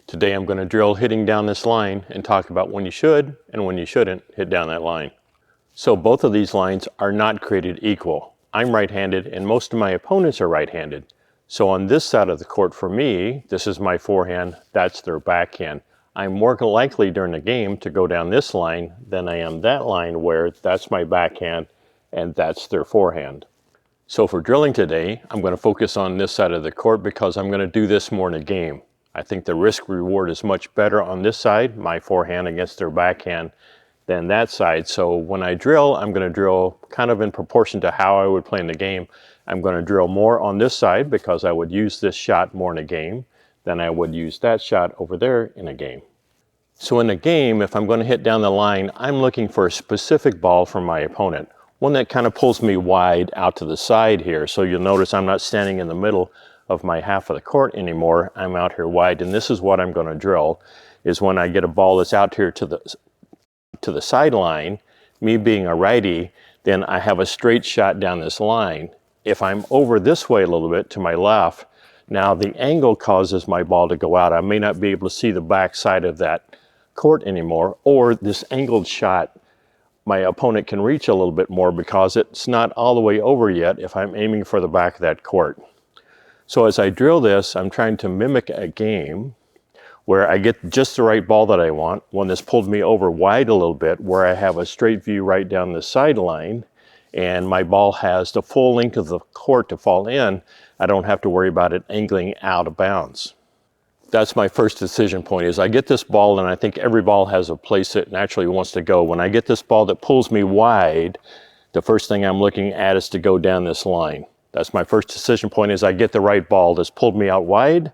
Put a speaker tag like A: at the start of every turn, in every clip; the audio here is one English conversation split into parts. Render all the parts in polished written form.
A: Today I'm going to drill hitting down this line and talk about when you should and when you shouldn't hit down that line. So both of these lines are not created equal. I'm right-handed and most of my opponents are right-handed. So on this side of the court for me, this is my forehand, that's their backhand. I'm more likely during the game to go down this line than I am that line where that's my backhand and that's their forehand. So for drilling today, I'm going to focus on this side of the court because I'm going to do this more in a game. I think the risk reward is much better on this side, my forehand against their backhand, than that side. So when I drill, I'm going to drill kind of in proportion to how I would play in the game. I'm going to drill more on this side because I would use this shot more in a game than I would use that shot over there in a game. So in a game, if I'm going to hit down the line, I'm looking for a specific ball from my opponent. One that kind of pulls me wide out to the side here. So you'll notice I'm not standing in the middle of my half of the court anymore. I'm out here wide, and this is what I'm going to drill, is when I get a ball that's out here to the sideline, me being a righty, then I have a straight shot down this line. If I'm over this way a little bit to my left, now the angle causes my ball to go out. I may not be able to see the back side of that court anymore, or this angled shot my opponent can reach a little bit more because it's not all the way over yet if I'm aiming for the back of that court. So as I drill this, I'm trying to mimic a game where I get just the right ball that I want, one that's pulled me over wide a little bit, where I have a straight view right down the sideline, and my ball has the full length of the court to fall in. I don't have to worry about it angling out of bounds. That's my first decision point, is I get this ball, and I think every ball has a place it naturally wants to go. When I get this ball that pulls me wide, the first thing I'm looking at is to go down this line. That's my first decision point, is I get the right ball that's pulled me out wide,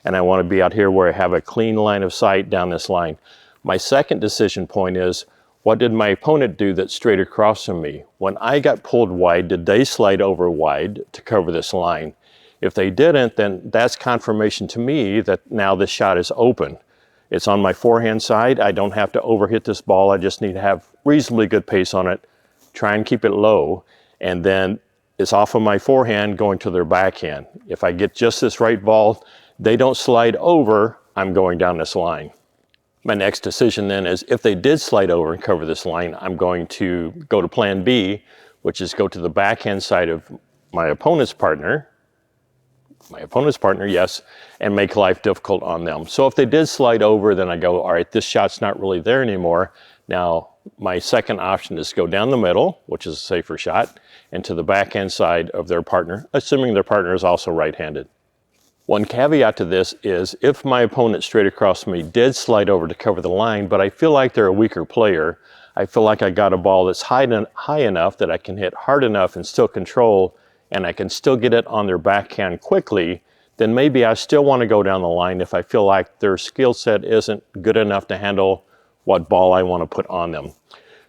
A: and I want to be out here where I have a clean line of sight down this line. My second decision point is, what did my opponent do that's straight across from me? When I got pulled wide, did they slide over wide to cover this line? If they didn't, then that's confirmation to me that now this shot is open. It's on my forehand side. I don't have to overhit this ball. I just need to have reasonably good pace on it, try and keep it low, and then it's off of my forehand going to their backhand. If I get just this right ball, they don't slide over, I'm going down this line. My next decision then is, if they did slide over and cover this line, I'm going to go to plan B, which is go to the backhand side of my opponent's partner, yes, and make life difficult on them. So if they did slide over, then I go, all right, this shot's not really there anymore. Now, my second option is to go down the middle, which is a safer shot, and to the backhand side of their partner, assuming their partner is also right-handed. One caveat to this is, if my opponent straight across from me did slide over to cover the line, but I feel like they're a weaker player, I feel like I got a ball that's high enough that I can hit hard enough and still control, and I can still get it on their backhand quickly, then maybe I still want to go down the line if I feel like their skill set isn't good enough to handle what ball I want to put on them.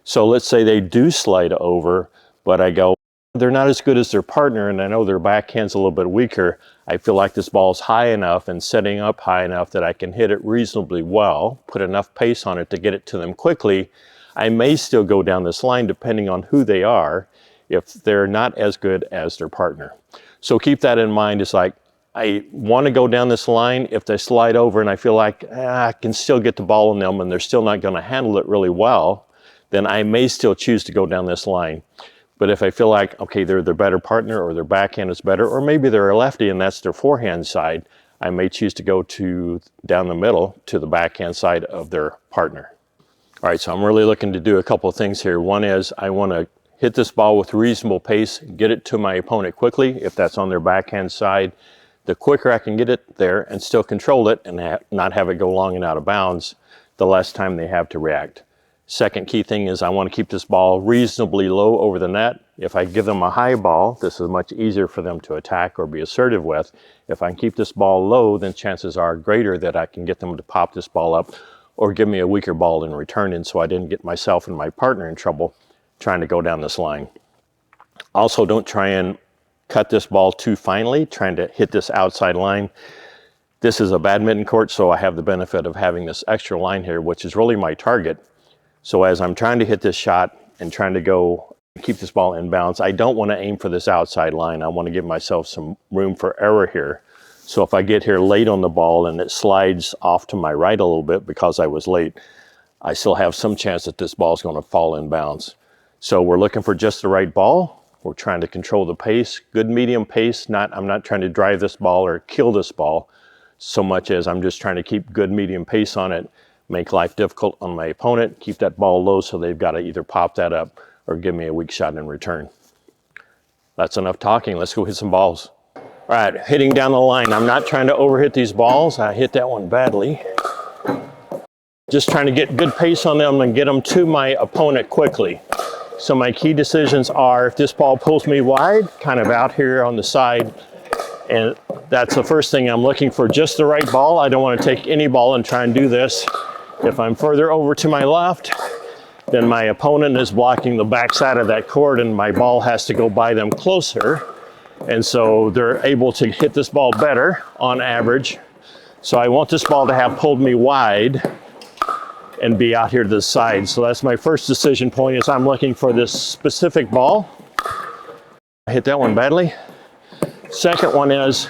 A: So let's say they do slide over, but I go, they're not as good as their partner, and I know their backhand's a little bit weaker. I feel like this ball's high enough and setting up high enough that I can hit it reasonably well, put enough pace on it to get it to them quickly. I may still go down this line depending on who they are, if they're not as good as their partner. So keep that in mind. It's like, I want to go down this line. If they slide over and I feel like I can still get the ball on them and they're still not going to handle it really well, then I may still choose to go down this line. But if I feel like, okay, they're their better partner, or their backhand is better, or maybe they're a lefty and that's their forehand side, I may choose to go down the middle to the backhand side of their partner. All right, so I'm really looking to do a couple of things here. One is, I want to hit this ball with reasonable pace, get it to my opponent quickly. If that's on their backhand side, the quicker I can get it there and still control it and not have it go long and out of bounds, the less time they have to react. Second key thing is, I want to keep this ball reasonably low over the net. If I give them a high ball, this is much easier for them to attack or be assertive with. If I can keep this ball low, then chances are greater that I can get them to pop this ball up or give me a weaker ball in return, and so I didn't get myself and my partner in trouble trying to go down this line. Also, don't try and cut this ball too finely, trying to hit this outside line. This is a badminton court, so I have the benefit of having this extra line here, which is really my target. So as I'm trying to hit this shot and trying to go keep this ball in bounds, I don't want to aim for this outside line. I want to give myself some room for error here. So if I get here late on the ball and it slides off to my right a little bit because I was late, I still have some chance that this ball is going to fall in bounds. So we're looking for just the right ball. We're trying to control the pace, good medium pace. I'm not trying to drive this ball or kill this ball so much as I'm just trying to keep good medium pace on it, make life difficult on my opponent, keep that ball low so they've got to either pop that up or give me a weak shot in return. That's enough talking. Let's go hit some balls. All right, hitting down the line. I'm not trying to overhit these balls. I hit that one badly. Just trying to get good pace on them and get them to my opponent quickly. So my key decisions are, if this ball pulls me wide, kind of out here on the side, and that's the first thing I'm looking for, just the right ball. I don't want to take any ball and try and do this. If I'm further over to my left, then my opponent is blocking the backside of that court and my ball has to go by them closer. And so they're able to hit this ball better on average. So I want this ball to have pulled me wide and be out here to the side. So that's my first decision point, is I'm looking for this specific ball. I hit that one badly. Second one is,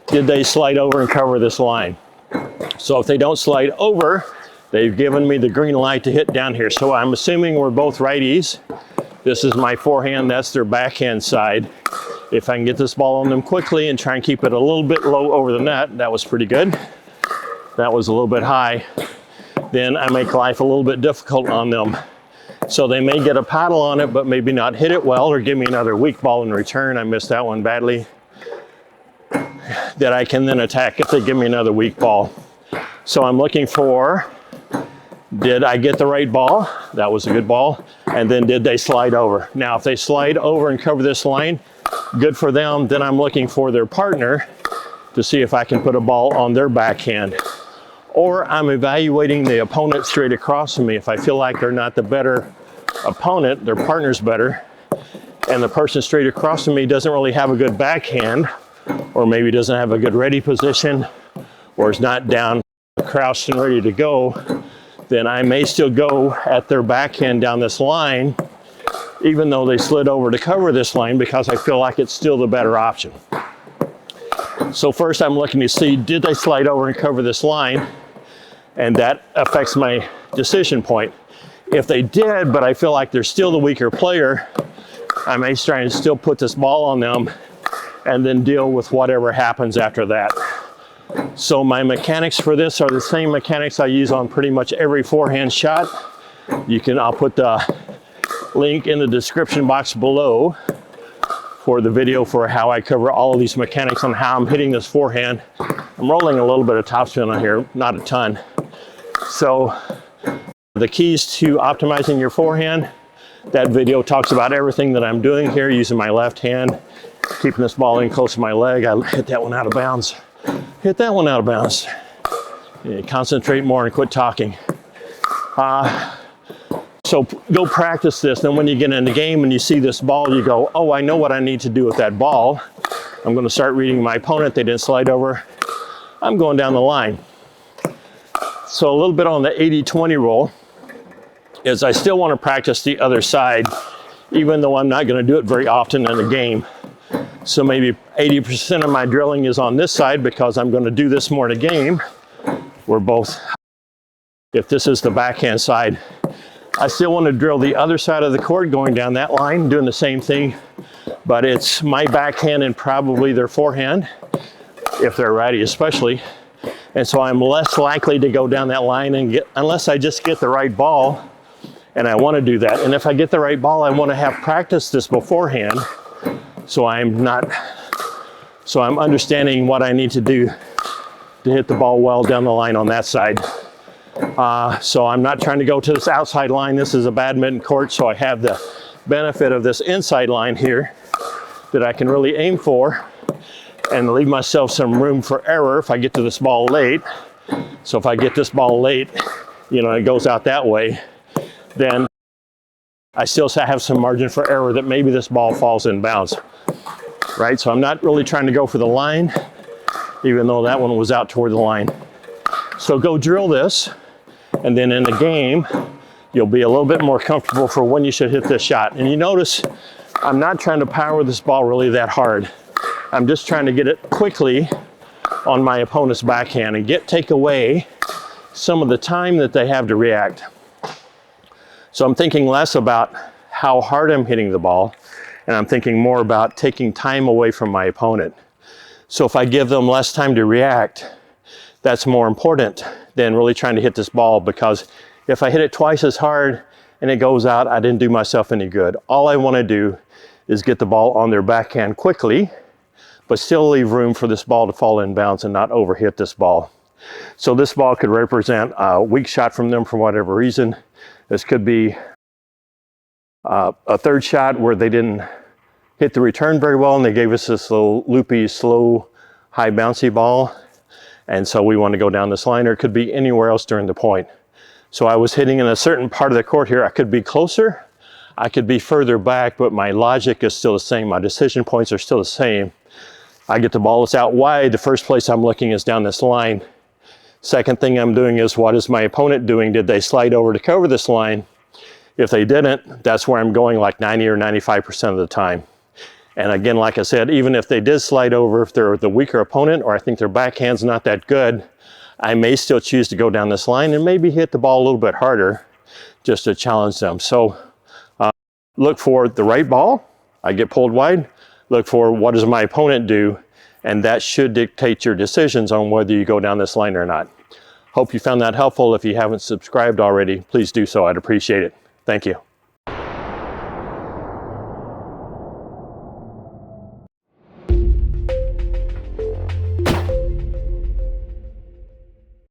A: did they slide over and cover this line? So if they don't slide over, they've given me the green light to hit down here. So I'm assuming we're both righties. This is my forehand, that's their backhand side. If I can get this ball on them quickly and try and keep it a little bit low over the net, that was pretty good. That was a little bit high. Then I make life a little bit difficult on them. So they may get a paddle on it, but maybe not hit it well or give me another weak ball in return. I missed that one badly. That I can then attack if they give me another weak ball. So I'm looking for, did I get the right ball? That was a good ball. And then did they slide over? Now, if they slide over and cover this line, good for them. Then I'm looking for their partner to see if I can put a ball on their backhand. Or I'm evaluating the opponent straight across from me. If I feel like they're not the better opponent, their partner's better, and the person straight across from me doesn't really have a good backhand, or maybe doesn't have a good ready position, or is not down, crouched and ready to go, then I may still go at their backhand down this line, even though they slid over to cover this line, because I feel like it's still the better option. So first I'm looking to see, did they slide over and cover this line? And that affects my decision point. If they did, but I feel like they're still the weaker player, I may try and still put this ball on them and then deal with whatever happens after that. So my mechanics for this are the same mechanics I use on pretty much every forehand shot. I'll put the link in the description box below for the video for how I cover all of these mechanics on how I'm hitting this forehand. I'm rolling a little bit of topspin on here, not a ton. So the keys to optimizing your forehand, that video talks about everything that I'm doing here using my left hand, keeping this ball in close to my leg. I hit that one out of bounds. Hit that one out of bounds. Yeah, concentrate more and quit talking. So go practice this. Then when you get in the game and you see this ball, you go, oh, I know what I need to do with that ball. I'm going to start reading my opponent. They didn't slide over. I'm going down the line. So a little bit on the 80-20 rule is I still want to practice the other side, even though I'm not going to do it very often in a game. So maybe 80% of my drilling is on this side because I'm going to do this more in a game. We're both, if this is the backhand side, I still want to drill the other side of the court going down that line, doing the same thing, but it's my backhand and probably their forehand, if they're righty especially. And so I'm less likely to go down that line and unless I just get the right ball, and I want to do that. And if I get the right ball, I want to have practiced this beforehand, so I'm understanding what I need to do to hit the ball well down the line on that side. So I'm not trying to go to this outside line. This is a badminton court, so I have the benefit of this inside line here that I can really aim for and leave myself some room for error if I get to this ball late. So if I get this ball late, it goes out that way, then I still have some margin for error that maybe this ball falls in bounds, right? So I'm not really trying to go for the line, even though that one was out toward the line. So go drill this, and then in the game, you'll be a little bit more comfortable for when you should hit this shot. And you notice I'm not trying to power this ball really that hard. I'm just trying to get it quickly on my opponent's backhand and take away some of the time that they have to react. So I'm thinking less about how hard I'm hitting the ball, and I'm thinking more about taking time away from my opponent. So if I give them less time to react, that's more important than really trying to hit this ball, because if I hit it twice as hard and it goes out, I didn't do myself any good. All I want to do is get the ball on their backhand quickly, but still leave room for this ball to fall in bounds and not overhit this ball. So this ball could represent a weak shot from them for whatever reason. This could be a third shot where they didn't hit the return very well and they gave us this little loopy, slow, high bouncy ball. And so we want to go down this line, or it could be anywhere else during the point. So I was hitting in a certain part of the court here. I could be closer, I could be further back, but my logic is still the same. My decision points are still the same. I get the ball that's out wide. The first place I'm looking is down this line. Second thing I'm doing is, what is my opponent doing? Did they slide over to cover this line? If they didn't, that's where I'm going like 90 or 95% of the time. And again, like I said, even if they did slide over, if they're the weaker opponent, or I think their backhand's not that good, I may still choose to go down this line and maybe hit the ball a little bit harder just to challenge them. So look for the right ball. I get pulled wide. Look for what does my opponent do, and that should dictate your decisions on whether you go down this line or not. Hope you found that helpful. If you haven't subscribed already, please do so. I'd appreciate it. Thank you.